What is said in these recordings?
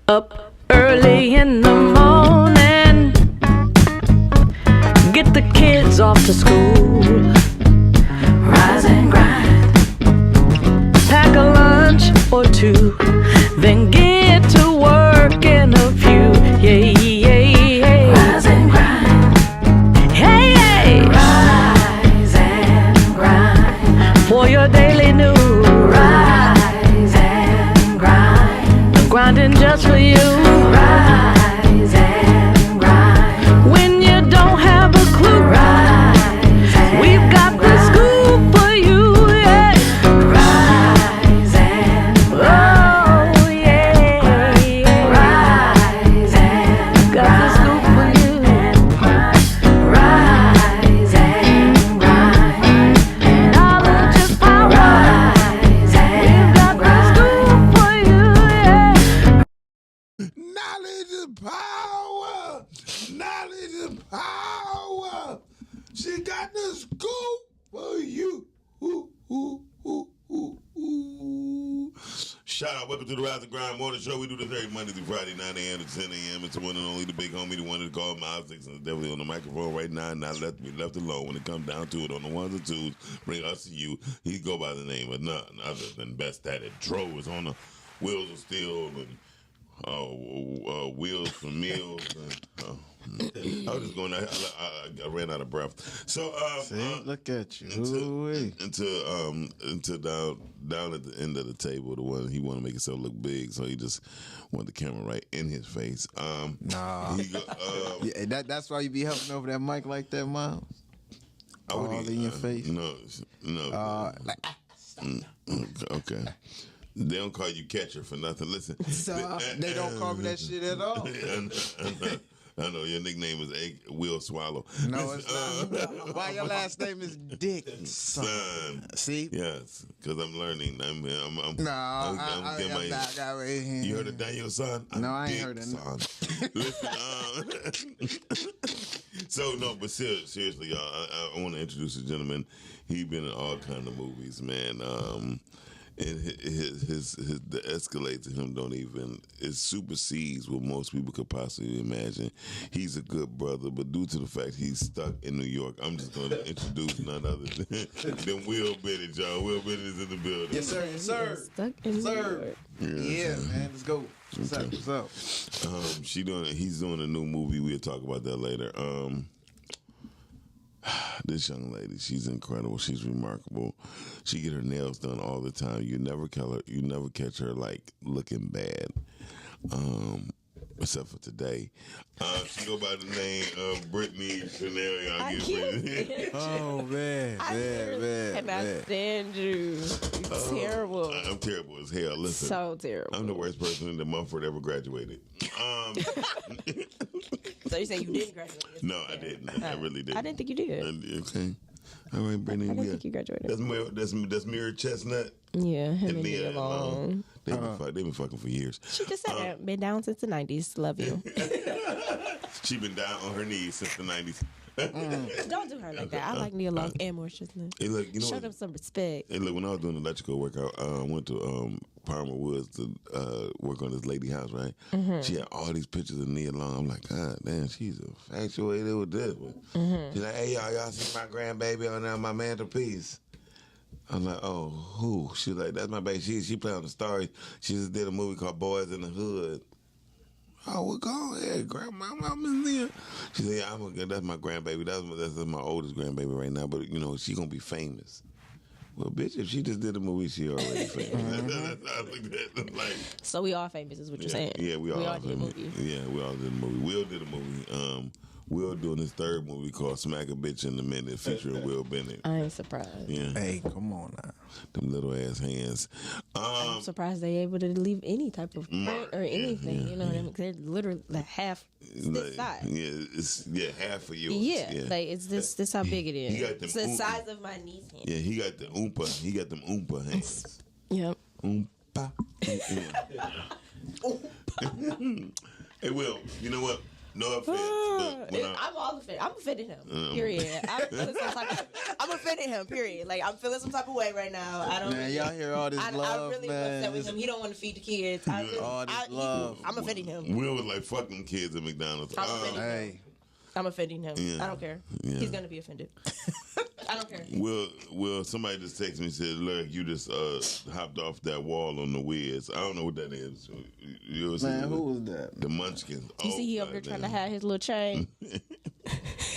Up early in the morning, get the kids off to school. Rise and grind, pack a lunch or two, then get to work in a few. Yeah, yeah, yeah. Rise and grind. Hey, hey. Rise and grind for your daily news. Rise and grind, grinding just for you. Rise and grind when you don't have a clue. Rise, we've got the scoop for you. Yeah. Rise and grind. Oh yeah, yeah. Rise and got the scoop for you. Rise and grind. Knowledge is power. Rise and we've got the scoop for you. Yeah. Knowledge is power. Knowledge is power. She got the scoop for you. Ooh, ooh, ooh, ooh, ooh. Shout out, welcome to the Rise and Grind Morning Show. We do this every Monday through Friday, 9 a.m. to 10 a.m. It's the one and only, the big homie, the one that called Miles Dixon, is definitely on the microphone right now, and not left me left alone when it comes down to it on the ones and twos. Bring us to you. He go by the name of nothing other than Best at It. Dro is on the wheels of steel and wheels for meals. And, I was just going. I ran out of breath. So See, look at you. Into down at the end of the table, the one he want to make himself look big, so he just want the camera right in his face. Nah. Yeah, that's why you be helping over that mic like that, Miles. All in your face. No. Okay. They don't call you catcher for nothing. Listen, they don't call me that shit at all. I know your nickname is Will Swallow. No, it's not. Why your last name is Dick? Son. See? Yes, because I'm learning. I'm getting my. You heard of Daniel son? No, I ain't heard of son. Listen, so no, but seriously, y'all, I want to introduce a gentleman. He's been in all kinds of movies, man. And the escalate to him it supersedes what most people could possibly imagine. He's a good brother, but due to the fact he's stuck in New York, I'm just going to introduce none other than Will Bennett, y'all. Will Bennett is in the building. Yes, sir. Yes, sir. Stuck in New York. Yeah, man. Let's go. What's up? He's doing a new movie. We'll talk about that later. This young lady, she's incredible. She's remarkable. She get her nails done all the time. You never catch her like looking bad. Except for today. She go by the name of Brittany Chanel. Oh man. I stand you. You're terrible. I'm terrible as hell. Listen. So terrible. I'm the worst person in the Mumford ever graduated. So you say you didn't graduate? No, I didn't. I really didn't. I didn't think you did. Okay. All right, Brittany. I didn't think you graduated. That's Mirror Chestnut. Yeah, him and Nia Long. They've been fucking for years. She just said that. Been down since the 90s. Love you. She been down on her knees since the 90s. Don't do her like that. I like Nia Long and Morris Chestnut. Hey, look, show them some respect. Hey, look, when I was doing electrical work, I went to Palmer Woods to work on this lady house, right? Mm-hmm. She had all these pictures of Nia Long. I'm like, God damn, she's infatuated with this one. Mm-hmm. She's like, hey, y'all see my grandbaby on my mantelpiece? I'm like, oh, who? She's like, that's my baby. She played on the Stars. She just did a movie called Boys in the Hood. Oh, well, go ahead, Grandma. I'm in there. She said, yeah, that's my grandbaby. That's my oldest grandbaby right now. But, she going to be famous. Well, bitch, if she just did a movie, she already famous. So we all famous is what you're saying. Yeah, we all did a movie. Yeah, we all did a movie. Will did a movie. Will doing his third movie called Smack a Bitch in a Minute featuring Will Bennett. I ain't surprised. Yeah. Hey, come on now. Them little ass hands. I'm surprised they able to leave any type of print or anything. They're literally like half this size. Yeah, half of yours. Yeah, like it's this how big it is. He got them it's the size of my niece hand. Yeah, he got the oompa. He got them oompa hands. Yep. Oompa. Hey, Will, you know what? No offense, but when I'm all offended. I'm offending him. Period. I'm offending him. Period. Like I'm feeling some type of way right now. I don't. Man, y'all hear all this love, I really man. upset with him. He don't want to feed the kids. All this love. I'm offending him. Will was like fucking kids at McDonald's. Hey. I'm offending him. Yeah. I don't care. Yeah. He's gonna be offended. I don't care. Will somebody just texted me and said, "Look, you just hopped off that wall on the Wiz." I don't know what that is. You ever Man, seen who was that? The Munchkins. You see, he over there trying to hide his little chain.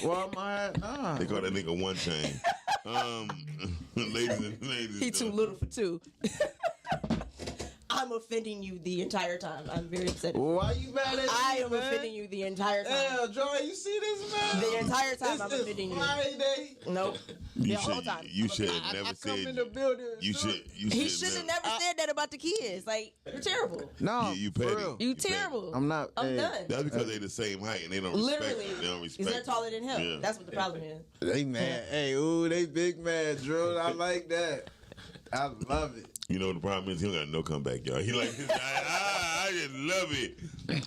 Well, nah. They call that nigga One Chain. Ladies. He too little for two. I'm offending you the entire time. I'm very upset. Why you mad at me, I am man? offending you the entire time. Yeah, Joy, you see this, man? The entire time I'm This offending is you. Friday. Nope. You The whole time. should have never I said. come in the building. You He should have never said that about the kids. Like, you're terrible. No, Yeah, you for petty. real. You terrible. I'm not. I'm hey, done. That's because they the same height and they don't Literally. respect. They don't respect. Because they're taller than him. Yeah. That's what the problem is. They mad. Hey, ooh, they big mad, Drew. I like that. I love it. You know what the problem is? He don't got no comeback, y'all. He like, I just love it.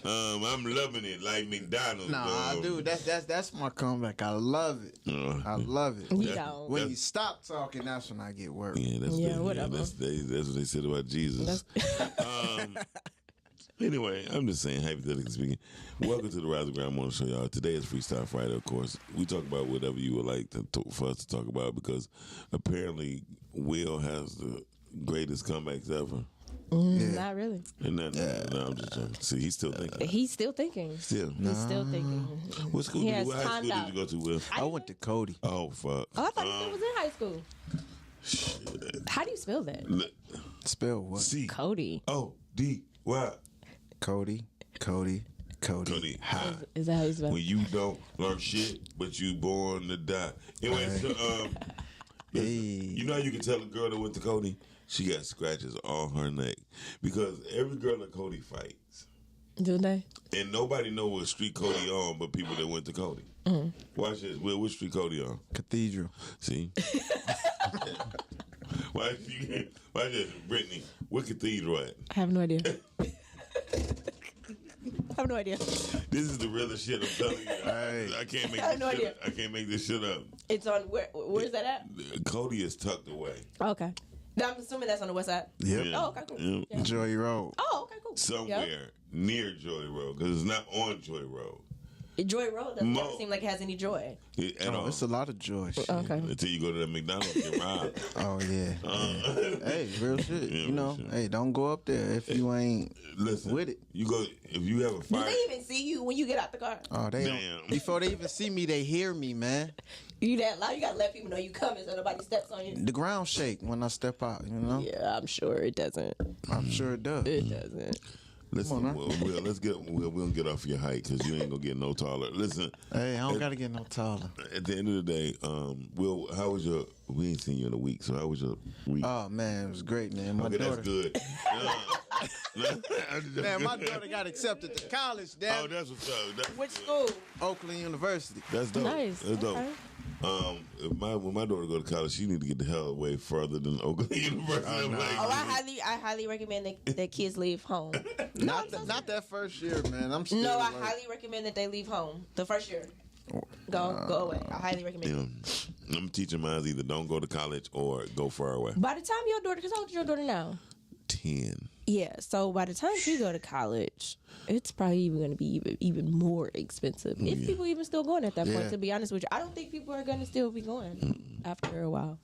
I'm loving it like McDonald's. Nah, dude, that's my comeback. I love it. I love it. We don't. When you stop talking, that's when I get worried. Yeah, whatever. That's what they said about Jesus. Anyway, I'm just saying, hypothetically speaking, welcome to the Rise of Ground Morning Show, y'all. Today is Freestyle Friday, of course. We talk about whatever you would like for us to talk about because apparently Will has the greatest comebacks ever. Not really. And no, I'm just joking. See, he's still thinking. He's still thinking. Still. He's still thinking. What school? He has What high timed school out. did you go to, Will? I went to Cody. Oh fuck. Oh, I thought he was in high school. Shit. How do you spell that? Spell what? C Cody. O D Y. Cody. Cody. High. Is that how you spell When it? you don't learn shit, but you born to die. Anyway, so Hey. you know how you can tell a girl that went to Cody? She got scratches on her neck because every girl at Cody fights, Do they? and nobody know what street Cody on, but people that went to Cody. Watch this. Will, what street Cody on? Cathedral. See. Watch this, Brittany. What cathedral at? I have no idea. I have no idea. This is the realest shit I'm telling you. Hey. I can't make I have this no shit idea. up. I can't make this shit up. It's on where's that at? Cody is tucked away. Okay. Now, I'm assuming that's on the west side. Yep. Oh, okay, cool. Yeah. Yeah. Joy Road. Oh, okay, cool. Somewhere Yep. near Joy Road because it's not on Joy Road. Joy Road doesn't Mo- seem like it has any joy. At all. It's a lot of joy. Shit. Okay. Until you go to the McDonald's and get robbed. Oh yeah. Hey, real shit. Yeah, you know, real shit. hey, don't go up there if you ain't Listen, with it. You go if you have a Do fire. they even see you when you get out the car? Oh, they Damn. don't, before they even see me, they hear me, man. You that loud? You gotta let people know you coming so nobody steps on you. The ground shake when I step out. You know, Yeah, I'm sure it doesn't. I'm sure it does. It doesn't. Listen, Come on, Will, let's get. We'll get off your height because you ain't gonna get no taller. Listen, Hey, I don't gotta get no taller. at the end of the day, Will, how was your? We ain't seen you in a week, so how was your week? Oh man, it was great, man. My okay, daughter. that's good. Man, my daughter got accepted to college. Oh, Damn, that's what's up. That's Which good. school? Oakland University. That's dope. Nice. That's dope. Okay. When my daughter go to college, she need to get the hell away further than Oakland University. I'm like, Oh, I highly recommend that kids leave home. Not that first year, man. I'm still. No, I like, highly recommend that they leave home the first year. Go away. I highly recommend it. I'm teaching mine either don't go to college or go far away. By the time your daughter, because how old is your daughter now? 10. Yeah, so by the time she go to college, it's probably even going to be even more expensive. If people even still going at that Yeah. point, to be honest with you. I don't think people are going to still be going after a while.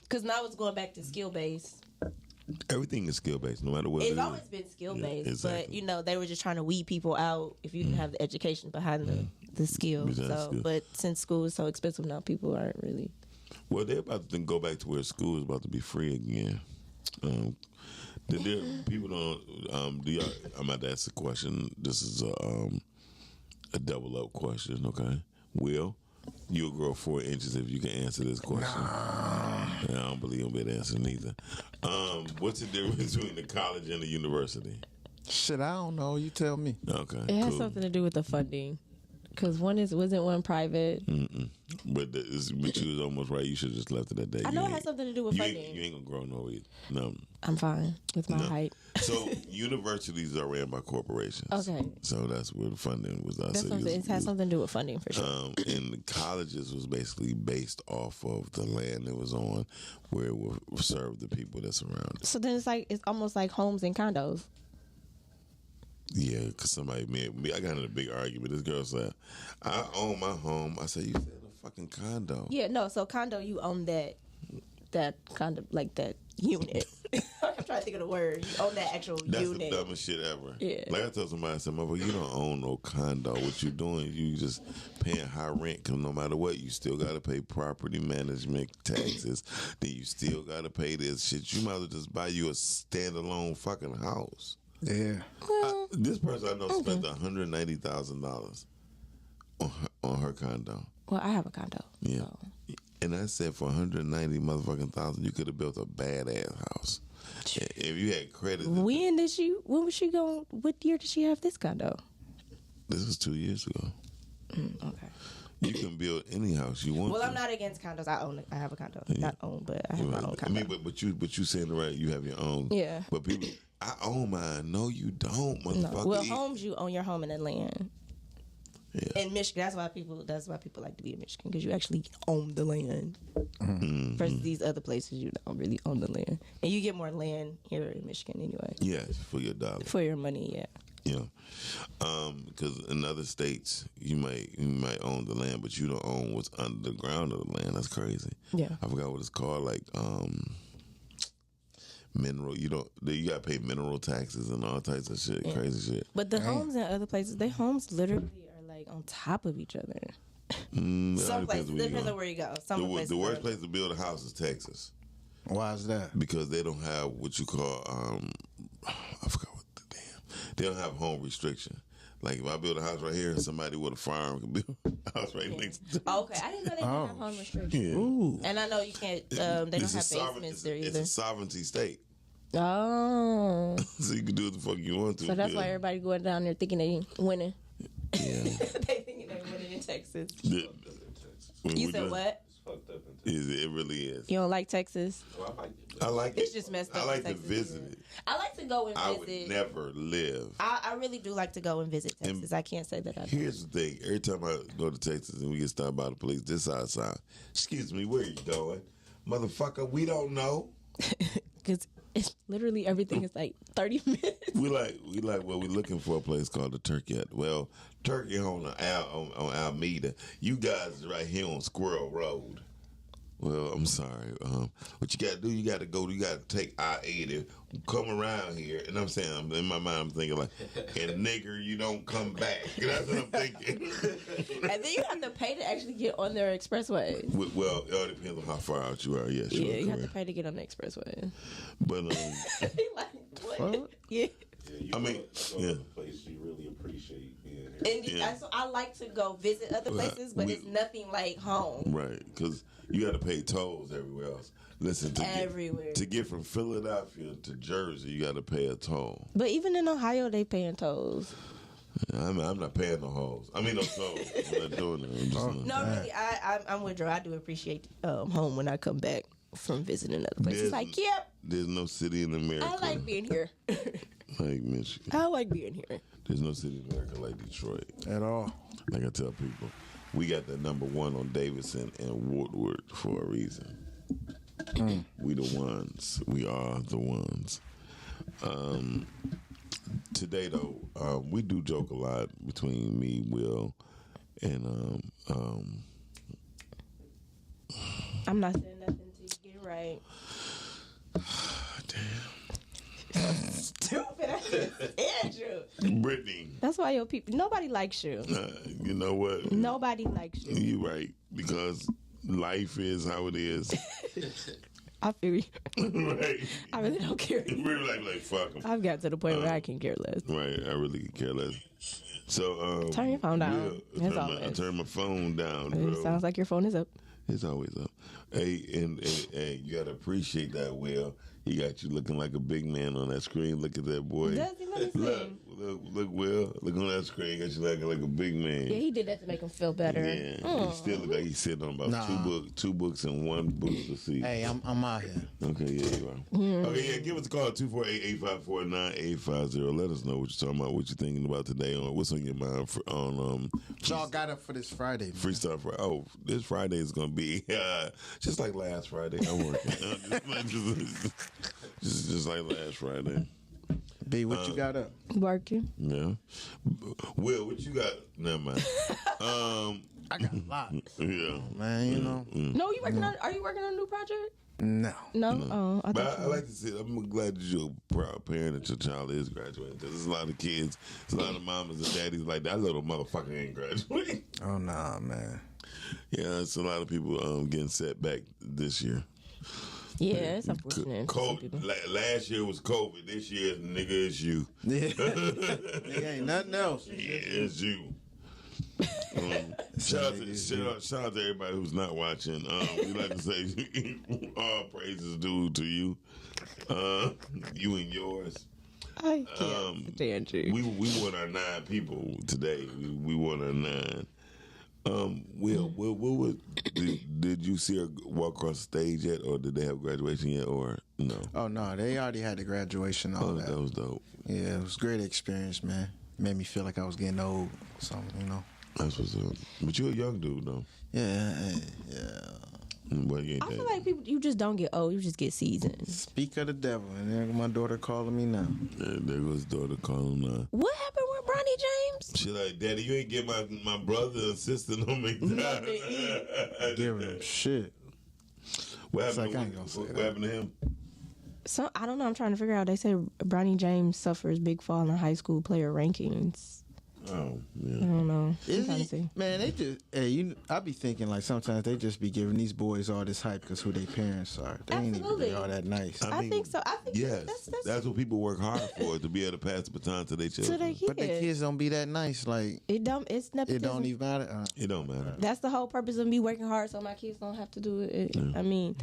Because now it's going back to skill-based. Everything is skill based, no matter what. It's it always is. been skill-based, Yeah, exactly. but, they were just trying to weed people out if you didn't have the education behind the skill. Exactly, So, skill. but since school is so expensive now, people aren't really... Well, they're about to go back to where school is about to be free again. People don't. Do y'all, I'm about to ask a question. This is a double up question. Okay, Will, you'll grow 4 inches if you can answer this question. I don't believe you'll be able to answer neither. What's the difference between the college and the university? Shit, I don't know. You tell me. Okay, It has cool. something to do with the funding. Because wasn't one private. But you was almost right. You should have just left it at that. I know it has something to do with funding. You ain't gonna grow no either. No. I'm fine with my height. So universities are ran by corporations. Okay. So that's where the funding was. It has something to do with funding for sure. And the colleges was basically based off of the land it was on, where it would serve the people that's around it. So then it's almost like homes and condos. Yeah, because somebody me. I got in a big argument. This girl said, "I own my home." I said, "You said a fucking condo." Yeah, no. So condo, you own that condo, like that unit. I'm trying to think of the word. You own that actual That's unit. the dumbest shit ever. Yeah. Like I told somebody, I said, "Motherfucker, you don't own no condo. What you doing? You just paying high rent. Because no matter what, you still got to pay property management taxes. Then you still got to pay this shit. You might as well just buy you a standalone fucking house." Yeah. This person I know spent $190,000 on her condo. Well, I have a condo. Yeah. So. And I said for 190 motherfucking thousand, you could have built a badass house. If you had credit. When was she going? What year did she have this condo? This was 2 years ago. Okay. You can build any house you want. Well, I'm not against condos. I have a condo. Not own, but I have my own condo. I mean, but you saying it right. You have your own. Yeah. But people, I own mine. No, you don't, motherfucker. No. Well, homes, you own your home and the land. Yeah. In Michigan, that's why people like to be in Michigan, because you actually own the land. Versus these other places, you don't really own the land, and you get more land here in Michigan anyway. Yes, for your dollar. For your money, yeah. Yeah, because in other states you might own the land, but you don't own what's under the ground of the land. That's crazy. Yeah. I forgot what it's called. Like mineral. You got to pay mineral taxes and all types of shit. Yeah. Crazy shit. But the homes in other places, their homes literally are like on top of each other. Some places, depends on where you go. The worst place to build a house is Texas. Why is that? Because they don't have what you call I forgot what the damn. They don't have home restriction. Like if I build a house right here, somebody with a farm can build a house right next to it. Okay, I didn't know they didn't have home restriction. Yeah. Ooh. And I know you can't. They don't have basements there either. It's a sovereignty state. Oh. So you can do what the fuck you want to. So that's why everybody going down there thinking they winning. Yeah. They thinking they winning in Texas. You said what? It really is. You don't like Texas? I like it. It's just messed up. I like to Texas, visit it. I like to go and visit. I would never live. I really do like to go and visit Texas. I can't say that I do. Here's the thing. Every time I go to Texas and we get stopped by the police, this outside. Excuse me, where you going? Motherfucker, we don't know. Because it's literally everything is like 30 minutes. We looking for a place called the Turkey. Well, Turkey on Alameda. You guys is right here on Squirrel Road. Well, I'm sorry. What you got to do, you got to take I-80, come around here. And I'm saying, in my mind, I'm thinking like, and nigger, you don't come back. That's what I'm thinking. And then you have to pay to actually get on their expressway. Well, it all depends on how far out you are. Yes, yeah, sure, you have to pay to get on the expressway. But, like, what? Yeah. I mean, a place you really appreciate being here. And so I like to go visit other places, but it's nothing like home. Right, because you got to pay tolls everywhere else. Listen, to get from Philadelphia to Jersey, you got to pay a toll. But even in Ohio, they paying tolls. I'm not paying no hoes. I mean, no tolls. I'm not doing it. Really, I'm with Joe. I do appreciate home when I come back from visiting other places. There's no city in America. I like being here. Like Michigan. I like being here. There's no city in America like Detroit. At all. Like I tell people, we got the #1 on Davidson and Woodward for a reason. We the ones. We are the ones. Today, though, we do joke a lot between me, Will, and I'm not saying nothing till you get it right. Damn. Stupid. Andrew. Brittany. That's why your people. Nobody likes you. You know what? Nobody likes you. You're right, because life is how it is. I feel you. Right. I really don't care. We're like fuck 'em. I've got to the point where I can care less. Right, I really could care less. So turn your phone down. I turn my phone down, bro. It sounds like your phone is up. It's always up. Hey, and you gotta appreciate that, Will. He got you looking like a big man on that screen. Look at that boy. Does he? Let me see. Look, Look, Will. Look on that screen. Got you like a big man. Yeah, he did that to make him feel better. Yeah, he still look like he's sitting on about two books and one book to see. Hey, I'm out here. Okay, yeah, you are. Okay, yeah, give us a call 248-854-9850. Let us know what you're talking about, what you're thinking about today, on what's on your mind on What y'all got up for this Friday, man? Freestyle Friday. Oh, this Friday is gonna be just like last Friday. I'm working. just like last Friday. B, what you got up? Working. Yeah. Will, what you got? Never mind. I got a lot. Yeah. Man, you know. No, you working on? Are you working on a new project? No. No. Oh, I But thought I like to see. I'm glad that you're a proud parent that your child is graduating, because there's a lot of kids, there's a lot of mamas and daddies like that little motherfucker ain't graduating. Oh nah, man. Yeah, it's a lot of people getting set back this year. Yeah, it's unfortunate. for some people. Last year was COVID. This year, nigga, it's you. Yeah. Nigga ain't nothing else. Yeah, it's you. Shout out to everybody who's not watching. We like to say all praises due to you, you and yours. I can't stand you. We won our 9 people today. We won our 9. Will, did you see her walk across the stage yet, or did they have graduation yet, or no? Oh no, they already had the graduation. All that. That was dope. Yeah, it was a great experience, man. Made me feel like I was getting old. Something, you know. That's what's up. But you're a young dude, though. Yeah. Well, you ain't I that. feel like people, you just don't get old. You just get seasoned. Speak of the devil, and there my daughter calling me now. Yeah, there goes daughter calling now. What happened with Bronny James? She like, Daddy, you ain't get my brother and sister no McDonald's. Giving him shit. What It's like, I happened, ain't gonna say what that. happened to him? So I don't know. I'm trying to figure out. They say Bronny James suffers big fall in high school player rankings. Oh, yeah. I don't know. I'm Is trying to he? see. Man, they just I be thinking like sometimes they just be giving these boys all this hype because who their parents are. They ain't even Absolutely. be all that nice. I think so. I think Yes, that's that's what people work hard for, to be able to pass the baton to their to children. their kids. But the kids don't be that nice. Like It don't. It's nepotism. it don't even matter. It don't matter. That's the whole purpose of me working hard, so my kids don't have to do it. I mean,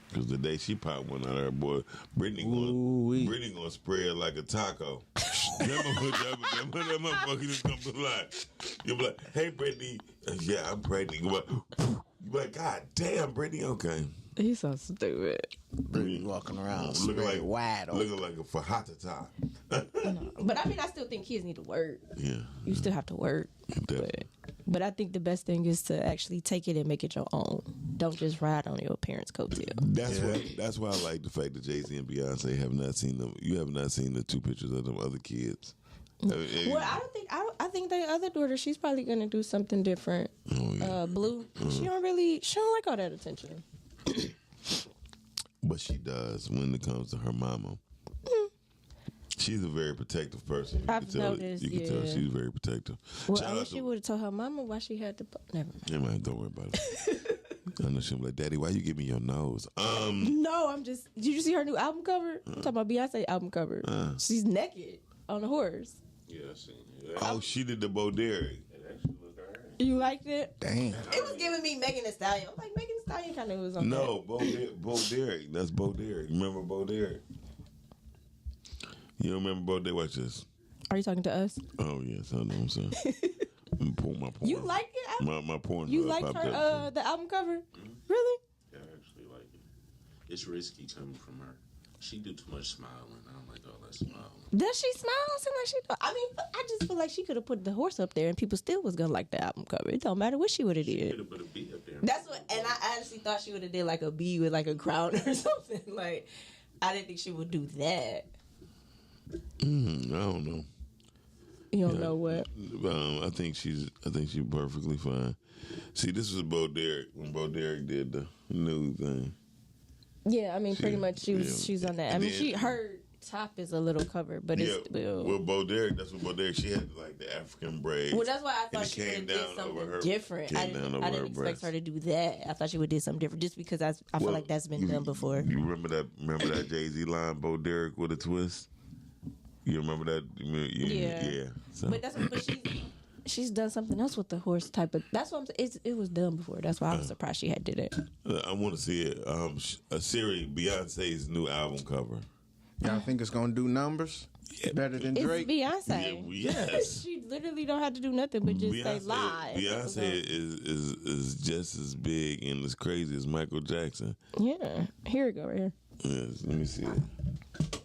Because the day she popped one out of her, boy, Brittany gonna spray it like a taco. that motherfucker just gonna be like, you'll be like, hey, Brittany. Yeah, I'm Brittany. You be like, God damn, Brittany, okay. he's so stupid. Brittany walking around Looking like wide open. looking like a fajita. But I mean, I still think kids need to work. Yeah. You still have to work. Definitely. But I think the best thing is to actually take it and make it your own. Don't just ride on your parents' coattail. That's why I like the fact that Jay-Z and Beyonce have not seen them. You have not seen the 2 pictures of them other kids. Well, I think the other daughter, she's probably gonna do something different. Oh, yeah. Blue, she don't like all that attention. But she does when it comes to her mama. She's a very protective person. I've noticed, You can tell yeah. she's very protective. Well, Shout I out wish to- she would have told her mama why she had to. Never mind. Never mind, don't worry about it. I know she'll be like, Daddy, why you give me your nose? No, I'm just. Did you see her new album cover? I'm talking about Beyonce album cover. She's naked on a horse. Yeah, I seen it. Oh, she did the Bo Derek. It actually looked alright. You liked it? Damn. It was giving me Megan Thee Stallion. I'm like, Megan Thee Stallion kind of was on No, Bo Derek. That's Bo Derek. Remember Bo Derek? You don't remember Bo Derek? Watch this. that. Are you talking to us? Oh, yes, I know what I'm saying. my porn. You liked it? My porn. You liked popped her up. the album cover? Really? Yeah, I actually like it. It's risky coming from her. She do too much smiling. I don't like all that smiling. Does she smile? Seem like she. I mean, I just feel like she could have put the horse up there, and people still was gonna like the album cover. It don't matter what she would have Could did. have put a bee up there. That's what, and I honestly thought she would have did like a bee with like a crown or something. Like, I didn't think she would do that. I don't know. You don't know what? I think she's perfectly fine. See, this was Bo Derek when Bo Derek did the new thing. Yeah, I mean, pretty much she's on that. I And mean, then- her top is a little covered, but Yeah, it's still. well, Bo Derek. That's what Bo Derek. She had like the African braids. Well, that's why I and thought it she would came have did down over something her- different. came I down didn't, over I her didn't expect breasts. her to do that. I thought she would do something different, just because I feel Well, like that's been done before. You remember that? Remember that Jay-Z line, Bo Derek with a twist? You remember that? Yeah. So, But she's done something else with the horse type of. That's what I'm saying. It was done before. That's why I was surprised she had did it. I want to see it. Siri, Beyonce's new album cover. Y'all think it's gonna do numbers better than Drake? It's Beyonce. Yes. She literally don't have to do nothing but just say live. Beyonce is just as big and as crazy as Michael Jackson. Yeah. Here we go, right here. Yes, let me see it.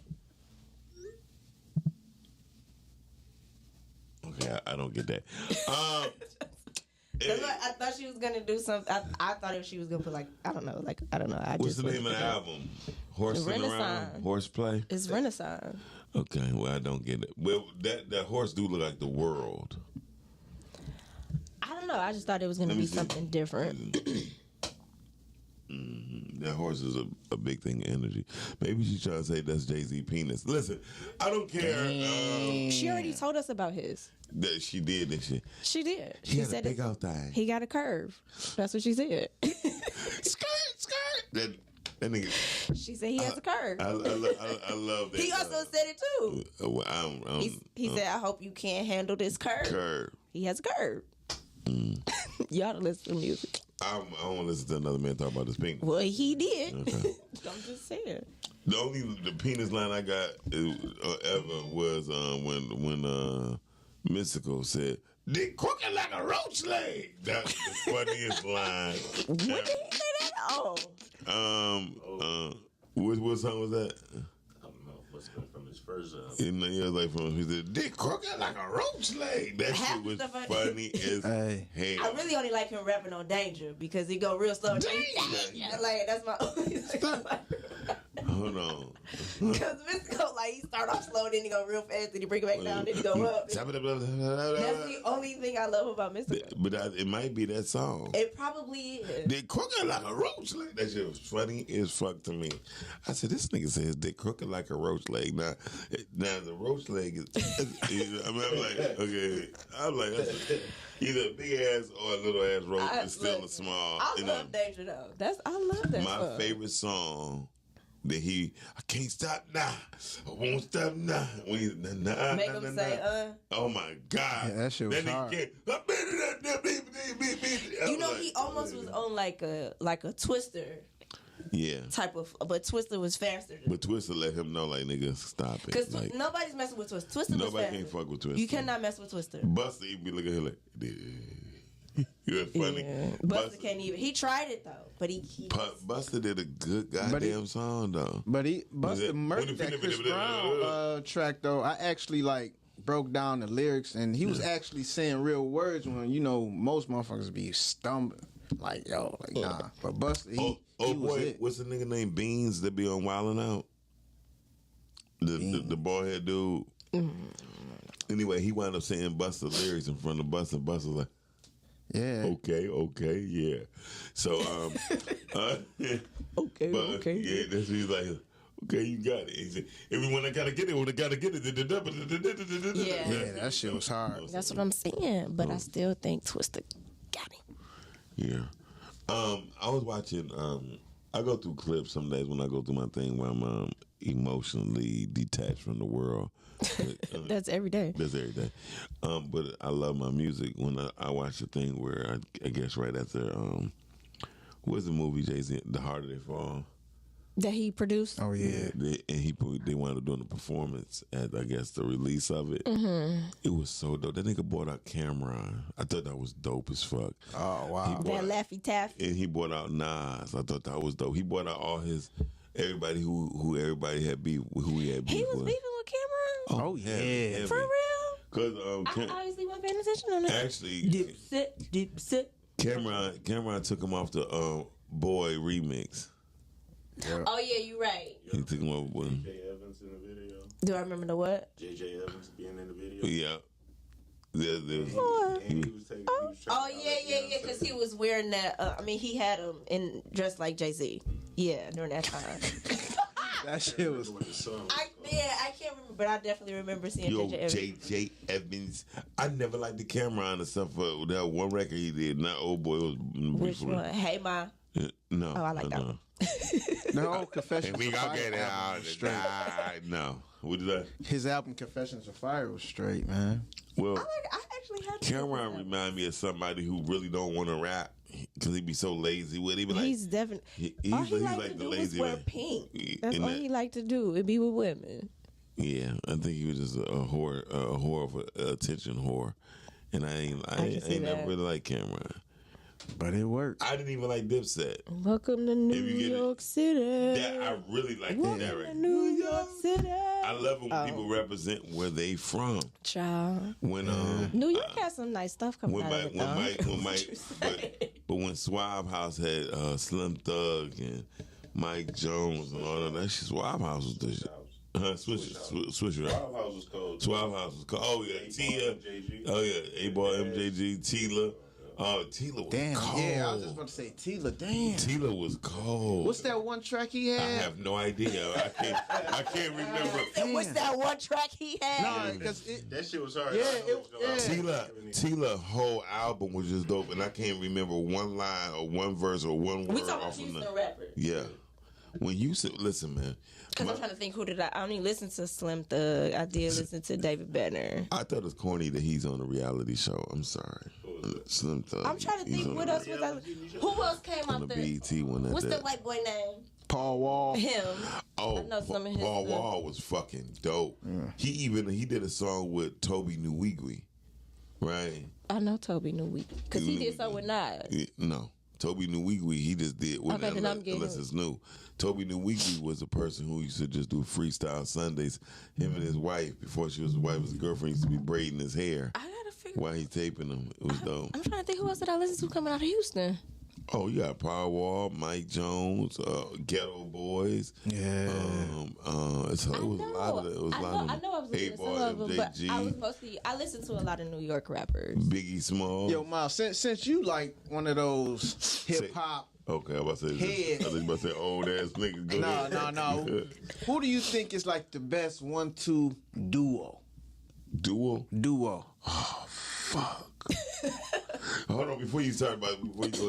Okay, I don't get that. I thought she was gonna do something. I thought if she was gonna put I don't know. What's the name of the album? Horsing Renaissance. Around? Horseplay? It's Renaissance. Okay, well I don't get it. Well, that horse do look like the world. I don't know. I just thought it was gonna Let me be see. something different. That horse is a big thing of energy. Maybe she's trying to say that's Jay-Z penis. Listen, I don't care. She already told us about his. That she did this shit. She did. He She had a said big old thing. he got a curve. That's what she said. Skirt. That nigga. She said he has a curve. I love that. He also said it too. Well, He said, "I hope you can't handle this curve." curve. He has a curve. Y'all don't listen to music. I don't want to listen to another man talk about his penis. Well, he did. Okay. I'm just saying. The penis line I got ever was when Mystical said, "Dick crooked like a roach leg." That's the funniest line. When did he say that? Oh. What song was that? I don't know. Must have been from his first album. He was like he said, "Dick crooked like a roach leg." That Half shit was the funny- funny as Hey. hell. I really only like him rapping on Danger because he go real slow. Danger! Like, that's my only Hold on. Because Mystical, he start off slow, then he go real fast, then he bring it back down, then he go up. That's the only thing I love about Mystical. But it might be that song. It probably is. Dick crooked like a roach leg. That shit was funny as fuck to me. I said, this nigga says dick crooked like a roach leg. Now the roach leg is. I'm like, okay. I'm like, that's either a big ass or a little ass roach. It's still a small. I love Danger though. I love that. My song. favorite song that I can't stop now. I won't stop now. When he, nah, Make nah, him nah, say, nah. Oh my God. Yeah, that shit was hard. You know, he almost was on like a Twister Yeah. type of, but Twister was faster. But Twister let him know, like, nigga, stop it. Because Like, nobody's messing with Twister. Twister was nobody faster. can't fuck with Twister. You cannot mess with Twister. Buster even be looking at him like, you're funny. Yeah. Buster can't even. He tried it though, but he Buster did a good goddamn song though. But he Was Busta it- murdered that Chris Brown track though. I actually broke down the lyrics and he was actually saying real words when most motherfuckers be stumbling nah. But Busta he was boy, it. what's the nigga named Beans that be on Wildin' Out? The bald head dude. Anyway, he wound up saying Busta lyrics in front of Busta. Busta was like, Yeah. okay, yeah. So okay. yeah, that's he's like, okay, you got it. He said, everyone that gotta get it, I gotta get it. Yeah. Yeah, that shit was hard. That's what I'm saying. But I still think Twister got him. Yeah. I was watching. I go through clips some days when I go through my thing where I'm emotionally detached from the world. That's every day. That's every day. But I love my music. When I watch the thing where I guess right after what's the movie Jay-Z, The Harder They Fall. That he produced. Oh yeah. They wound up doing a performance at I guess the release of it. Mm-hmm. It was so dope. That nigga brought out Cameron. I thought that was dope as fuck. Oh wow. That Laffy Taffy. And he brought out Nas. I thought that was dope. He brought out all everybody who everybody had beef with, who he had beef He was with. beefing with Cameron. Oh, yeah. For real? Because I obviously wasn't paying attention on that. actually, Dipset. Cameron took him off the Boy remix. Oh yeah, you right. He took him off with J.J. Evans in the video. Do I remember the what? J.J. Evans being in the video. yeah. And he was taking. Oh yeah, because he was wearing that. He had him dressed like Jay-Z. Yeah, during that time. That shit was With the song. I can't remember, but I definitely remember seeing Yo, J.J. Evans. J.J. Evans. I never liked the Cameron and stuff for that one record he did. Not Old Boy. It was Which before. one? Hey Ma. No. Oh, I like that one. no Confessions. We of gonna Fire get it album out. was straight. No. What is that? His album Confessions of Fire was straight, man. Well, I actually had Cameron remind me of somebody who really don't want to rap. Because he be so lazy with it. He be like, He's definitely. he's All he liked like to the do was lazy wear man. pink. That's And all that- he liked to do. It be with women. Yeah, I think he was just a whore of attention whore. And I can see ain't never that. really like Cameron. But it worked. I didn't even like Dipset. Welcome to New you get it, York City. That I really like Welcome that to record. New York City. I love it when people represent where they from. Child. When New York has some nice stuff coming when out of it, though. when Swab House had Slim Thug and Mike Jones and all of that shit, Swab House was the shit. Swisher. Wild House was cold. Swab House was cold. Oh yeah, Tia. MJG. Oh yeah, A-Boy, MJG, Tila. Tila was Damn, cold. yeah, I was just about to say Tila. Damn. Tila was cold. What's that one track he I had? have no idea. I can't remember. And what's that one track he had? Nah, because it. That shit was hard. Yeah, I know it- Tila whole album was just dope, and I can't remember one line or one verse or one We word talking off of Houston the. rappers. Yeah, when you said, listen, man, Because I'm trying to think, who did I only listen to Slim Thug. I did listen to David Banner. I thought it's corny that he's on a reality show. I'm sorry, Slim Thug. I'm trying to he's think on what a- else was I. Who else came on out the there? BET one. What's that the white boy name? Paul Wall. Him. Oh, I know some of his Paul stuff. Wall was fucking dope. He did a song with Toby Nwigwe, right? I know Toby Newey because he did something with Nas. No. Toby Nwigwe, he just did. Okay, then I'm getting unless it. it's new. Toby Nwigwe was a person who used to just do freestyle Sundays. Him and his wife, before she was his wife, his girlfriend, used to be braiding his hair I gotta figure. while he taping them. It was dope. I'm trying to think who else did I listen to coming out of Houston. Oh, you got Powerwall, Mike Jones, Ghetto Boys. Yeah. It was a lot of it. It was a lot I of know I was listening to some A-Boy, of them, but MJG, I listened to a lot of New York rappers. Biggie Small. Yo, Miles, since you like one of those hip hop. Okay, I'm about to say Head. I was about to say old ass niggas. Go No, ahead. no. Who do you think is like the best 1-2 duo? Duel. Fuck. Hold on, before you go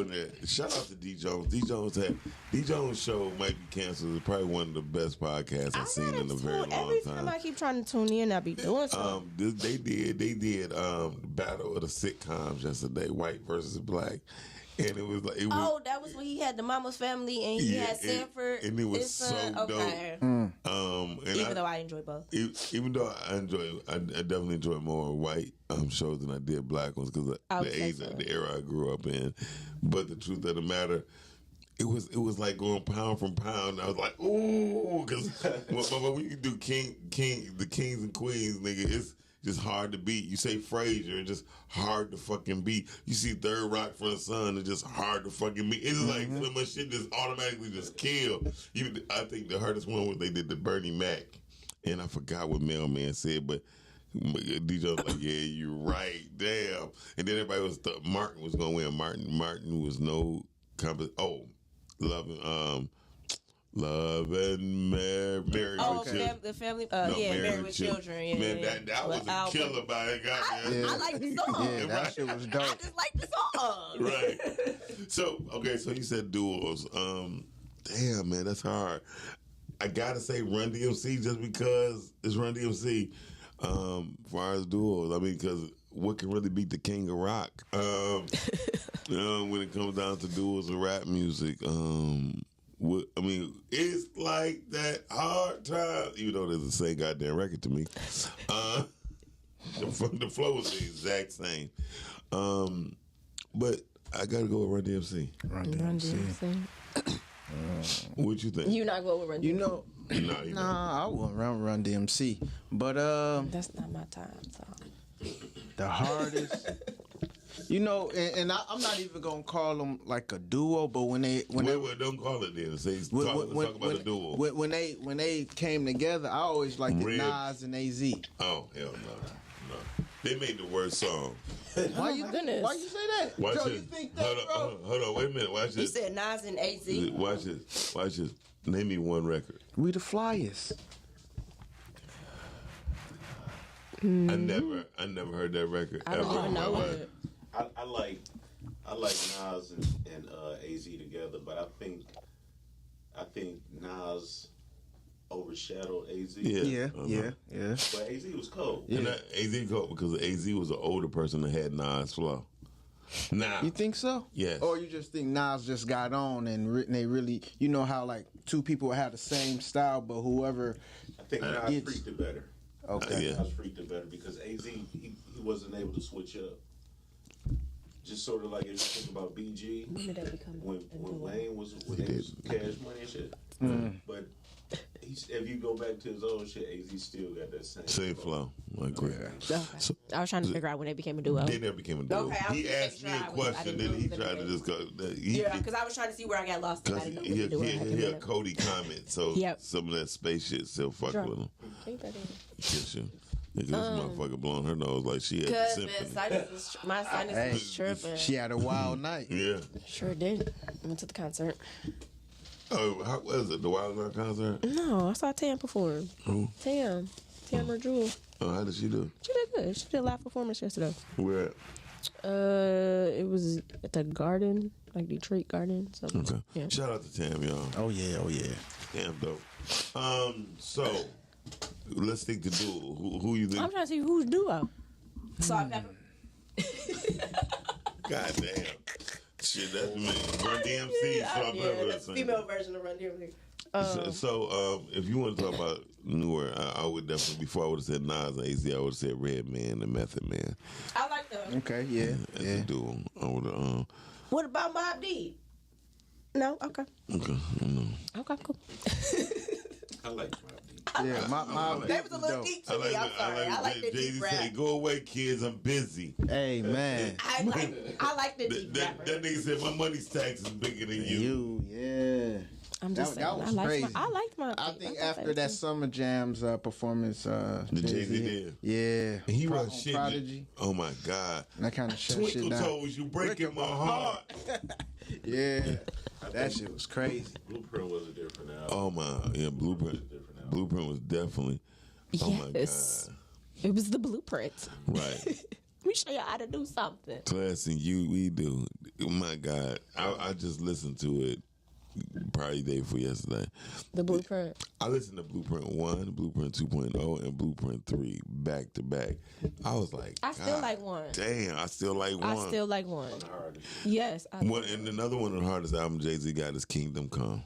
in there, shout out to D Jones. D Jones show might be canceled. It's probably one of the best podcasts I've seen in a very long Every time time. I keep trying to tune in, I be doing something. They did Battle of the Sitcoms yesterday, white versus black, and it was like Oh, that was when he had the Mama's Family and he had Sanford. and it was his son. so dope. Okay. And Even though I enjoy both. Even though I definitely enjoy more white shows than I did black ones because I would the say age, so. the era I grew up in. But the truth of the matter, it was like going pound from pound. I was like, ooh, because when you do the kings and queens, nigga, it's just hard to beat. You say Frasier, it's just hard to fucking beat. You see Third Rock from the Sun, it's just hard to fucking beat. It's like so much shit just automatically just kill. I think the hardest one was they did the Bernie Mac, and I forgot what Mailman said, but DJ was like, yeah, you're right, damn. And then everybody was Martin was gonna win. Martin was no Love and Married Oh, with Children. the family. No, Married with Children. Yeah, Man, yeah. that was a killer by it. Goddamn. I like the song. Yeah, that shit was dope. I just like the song. Right. So you said duels. Damn, man, that's hard. I gotta say Run DMC just because it's Run DMC. As far as duels, I mean, because what can really beat the King of Rock? When it comes down to duels and rap music, it's like that hard time, even though there's the same goddamn record to me. The flow is the exact same. But I gotta go with Run DMC. Run DMC. What you think? You not going with Run DMC? You know, No, I wouldn't Run DMC. But That's not my time. So. the hardest, and I'm not even gonna call them like a duo, but when they don't call it then. Let's talk about the duel. when they came together, I always liked the Red. Nas and AZ. Oh hell no. They made the worst song. Why you goodness. Why you say that? Watch Joe, this. you think that, Hold bro? on, wait a minute. Watch You this. said Nas and AZ. Watch this. Name me one record. We the Flyers. I never heard that record I ever don't even in my know life. it. I like Nas and AZ together, but I think Nas overshadowed AZ. Yeah. But AZ was cold. And that AZ cold because AZ was an older person that had Nas flow. Nah. You think so? Yes. Or you just think Nas just got on and they really, you know how like two people have the same style, but whoever I think Nas gets- freaked it better. Okay. Yeah. Nas freaked it better because AZ he wasn't able to switch up. Just sort of like if you think about BG when Wayne was when they was Cash Money and shit. But if you go back to his old shit, AZ still got that Same flow. I agree. Okay. I was trying to figure out when they became a duo. Then that became a duo. Okay, I was He just asked me making a sure I question, didn't then he lose tried to anything. just go. Yeah, because I was trying to see where I got lost. Because I didn't know what to do. he had Cody comment, so Yep. some of that space shit still fuck Drunk. with him. Ain't that it? Kiss you. Nigga, this motherfucker blowing her nose like she had the Cause man, symphony. my sinus Hey, was tripping. she had a wild night. Yeah. Sure did. Went to the concert. Oh, how was it? The Wild Night concert? No, I saw Tam perform. Who? Tamara Jewel. Oh, how did she do? She did good. She did a live performance yesterday. Where at? It was at the Garden, like Detroit Garden. Something. Okay. Yeah. Shout out to Tam, y'all. Oh yeah, oh yeah. Damn dope. So let's stick to duo. Who you I'm think? trying to see who's duo. Salt Pepper. God damn. Shit, that's me. Run DMC, so I'm never that's the female version of Run DMC. So, if you want to talk about newer, I would definitely, before I would have said Nas and AZ, I would have said Redman and Method Man. I like them. Okay, yeah, As yeah. a duo. I would have, What about Mobb Deep? No, okay. okay, no. Okay, cool. I like Mobb Deep. Yeah, my That was a little deep to me. I'm sorry. I like the Jay-Z deep say, rap. go away, kids, I'm busy. Hey man, I like the deep That rapper. nigga said, my money's tax is bigger than you. you, yeah. I'm just That saying. was crazy. I liked my. I think after that Summer Jams performance, The Jay-Z did. Yeah, And he Pro- was shit. Prodigy. Oh my God. And that kind of shut shit Twinkle down. toes, you breaking my heart. Yeah, that shit was crazy. Blueprint was a different album. Oh my, yeah, Blueprint. Blueprint was definitely. Oh my Yes. God. It was the blueprint. Right. Let me show you how to do something. Class and you, we do. Oh my God. I just listened to it probably day before yesterday. The blueprint. I listened to Blueprint 1, Blueprint 2.0, and Blueprint 3 back to back. I was like, I still God like one. Damn, I still like one. I still like one. Yes. One, and another one of the hardest albums Jay-Z got is Kingdom Come.